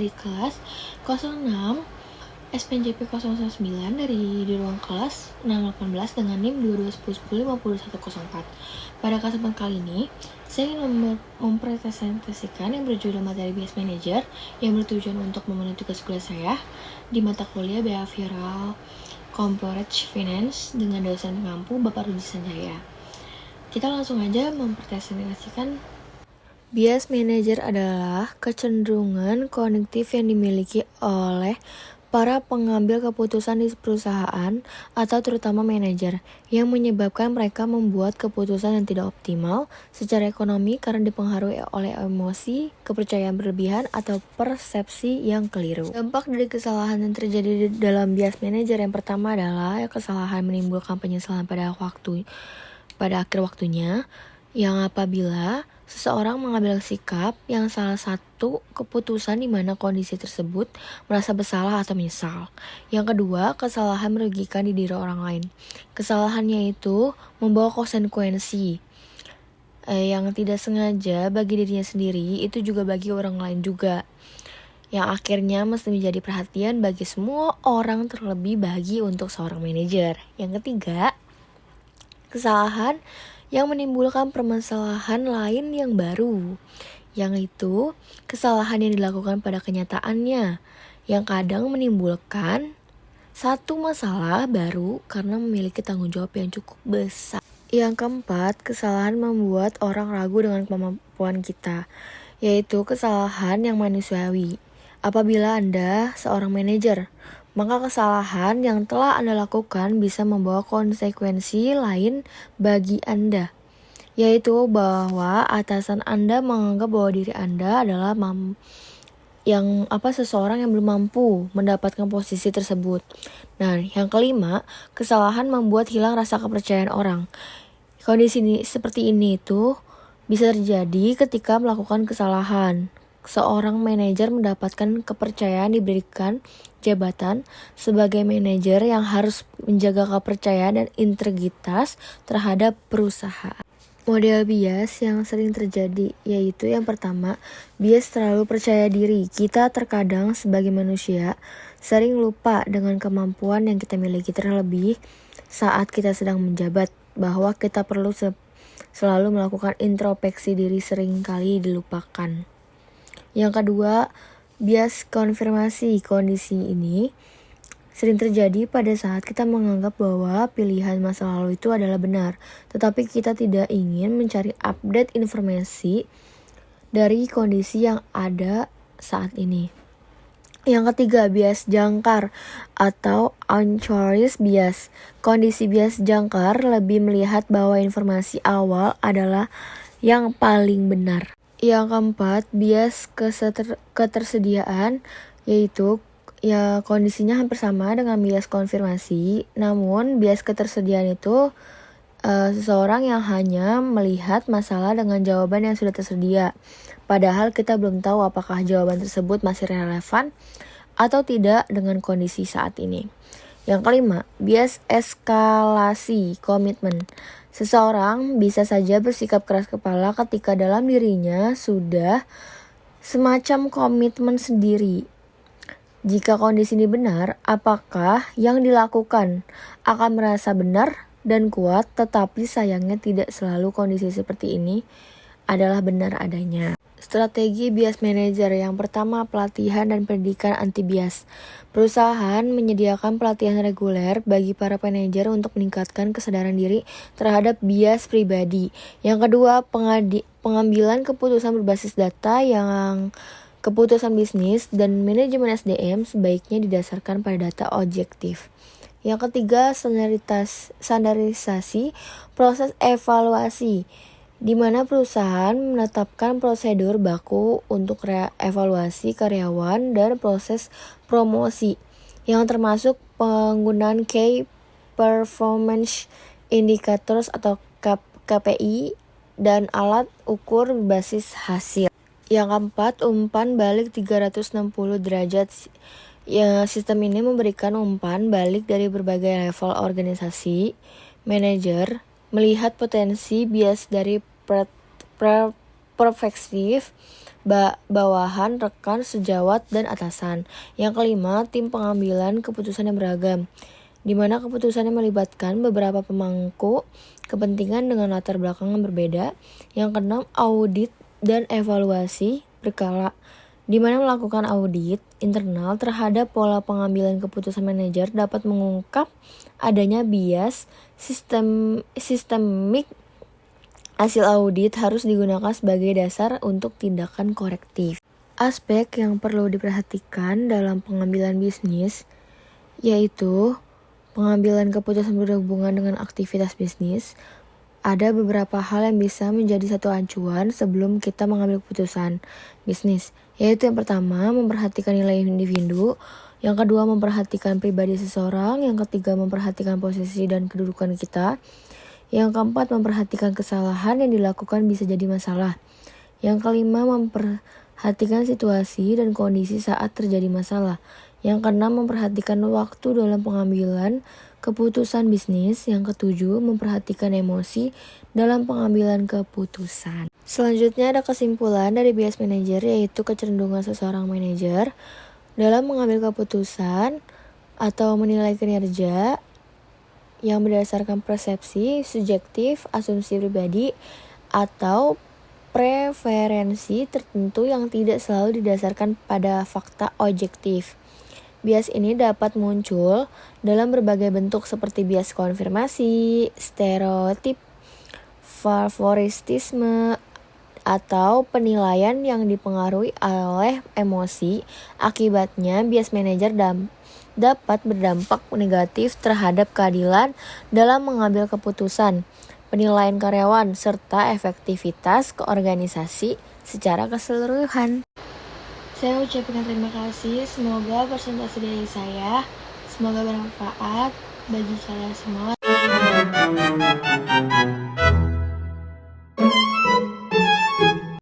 di kelas 06 SPNJP 019 di ruang kelas 618 dengan NIM 2210105104. Pada kesempatan kali ini, saya ingin mempresentasikan yang berjudul materi Bias Manager yang bertujuan untuk memenuhi tugas kuliah saya di mata kuliah Behavioral Corporate Finance dengan dosen pengampu Bapak Rudi Sanjaya. Kita langsung aja mempresentasikan. Bias manager adalah kecenderungan kognitif yang dimiliki oleh para pengambil keputusan di perusahaan atau terutama manajer yang menyebabkan mereka membuat keputusan yang tidak optimal secara ekonomi karena dipengaruhi oleh emosi, kepercayaan berlebihan, atau persepsi yang keliru. Dampak dari kesalahan yang terjadi dalam bias manager yang pertama adalah kesalahan menimbulkan penyesalan pada akhir waktunya, yang apabila seseorang mengambil sikap yang salah satu keputusan di mana kondisi tersebut merasa bersalah atau menyesal. Yang kedua, kesalahan merugikan di diri orang lain. Kesalahannya itu membawa konsekuensi yang tidak sengaja bagi dirinya sendiri, itu juga bagi orang lain juga, yang akhirnya mesti menjadi perhatian bagi semua orang, terlebih bagi untuk seorang manajer. Yang ketiga, kesalahan yang menimbulkan permasalahan lain yang baru, yang itu kesalahan yang dilakukan pada kenyataannya, yang kadang menimbulkan satu masalah baru karena memiliki tanggung jawab yang cukup besar. Yang keempat, kesalahan membuat orang ragu dengan kemampuan kita, yaitu kesalahan yang manusiawi. Apabila Anda seorang manajer, maka kesalahan yang telah Anda lakukan bisa membawa konsekuensi lain bagi Anda, yaitu bahwa atasan Anda menganggap bahwa diri Anda adalah seseorang yang belum mampu mendapatkan posisi tersebut. Nah, yang kelima, kesalahan membuat hilang rasa kepercayaan orang. Kondisi seperti ini itu bisa terjadi ketika melakukan kesalahan. Seorang manajer mendapatkan kepercayaan diberikan jabatan sebagai manajer yang harus menjaga kepercayaan dan integritas terhadap perusahaan. Model bias yang sering terjadi yaitu yang pertama, bias terlalu percaya diri. Kita terkadang sebagai manusia sering lupa dengan kemampuan yang kita miliki, terlebih saat kita sedang menjabat, bahwa kita perlu selalu melakukan introspeksi diri, seringkali dilupakan. Yang kedua, bias konfirmasi. Kondisi ini sering terjadi pada saat kita menganggap bahwa pilihan masa lalu itu adalah benar, tetapi kita tidak ingin mencari update informasi dari kondisi yang ada saat ini. Yang ketiga, bias jangkar atau unchoice bias. Kondisi bias jangkar lebih melihat bahwa informasi awal adalah yang paling benar. Yang keempat, bias ketersediaan, yaitu kondisinya hampir sama dengan bias konfirmasi, namun bias ketersediaan itu seseorang yang hanya melihat masalah dengan jawaban yang sudah tersedia, padahal kita belum tahu apakah jawaban tersebut masih relevan atau tidak dengan kondisi saat ini. Yang kelima, bias eskalasi komitmen. Seseorang bisa saja bersikap keras kepala ketika dalam dirinya sudah semacam komitmen sendiri. Jika kondisi ini benar, apakah yang dilakukan akan merasa benar dan kuat, tetapi sayangnya tidak selalu kondisi seperti ini adalah benar adanya. Strategi bias manager yang pertama, pelatihan dan pendidikan anti bias. Perusahaan menyediakan pelatihan reguler bagi para manajer untuk meningkatkan kesadaran diri terhadap bias pribadi. Yang kedua, pengambilan keputusan berbasis data, yang keputusan bisnis dan manajemen SDM sebaiknya didasarkan pada data objektif. Yang ketiga, standarisasi proses evaluasi, di mana perusahaan menetapkan prosedur baku untuk evaluasi karyawan dan proses promosi, yang termasuk penggunaan Key Performance Indicators atau KPI dan alat ukur berbasis hasil. Yang keempat, umpan balik 360 derajat. Sistem ini memberikan umpan balik dari berbagai level organisasi. Manajer melihat potensi bias dari perspektif bawahan, rekan, sejawat, dan atasan. Yang kelima, tim pengambilan keputusan yang beragam, di mana keputusannya melibatkan beberapa pemangku kepentingan dengan latar belakang yang berbeda. Yang keenam, audit dan evaluasi berkala, di mana melakukan audit internal terhadap pola pengambilan keputusan manajer dapat mengungkap adanya bias sistemik. Hasil audit harus digunakan sebagai dasar untuk tindakan korektif. Aspek yang perlu diperhatikan dalam pengambilan bisnis yaitu pengambilan keputusan berhubungan dengan aktivitas bisnis. Ada beberapa hal yang bisa menjadi satu acuan sebelum kita mengambil keputusan bisnis, yaitu yang pertama, memperhatikan nilai individu, yang kedua, memperhatikan pribadi seseorang, yang ketiga, memperhatikan posisi dan kedudukan kita, yang keempat, memperhatikan kesalahan yang dilakukan bisa jadi masalah, yang kelima, memperhatikan situasi dan kondisi saat terjadi masalah, yang keenam, memperhatikan waktu dalam pengambilan keputusan bisnis. Yang ketujuh, memperhatikan emosi dalam pengambilan keputusan. Selanjutnya ada kesimpulan dari bias manajer, yaitu kecenderungan seseorang manajer dalam mengambil keputusan atau menilai kinerja yang berdasarkan persepsi subjektif, asumsi pribadi, atau preferensi tertentu yang tidak selalu didasarkan pada fakta objektif. Bias ini dapat muncul dalam berbagai bentuk seperti bias konfirmasi, stereotip, favoritisme, atau penilaian yang dipengaruhi oleh emosi. Akibatnya, bias manajer dapat berdampak negatif terhadap keadilan dalam mengambil keputusan, penilaian karyawan, serta efektivitas keorganisasi secara keseluruhan. Saya ucapkan terima kasih, semoga presentasi dari saya semoga bermanfaat bagi kalian semua.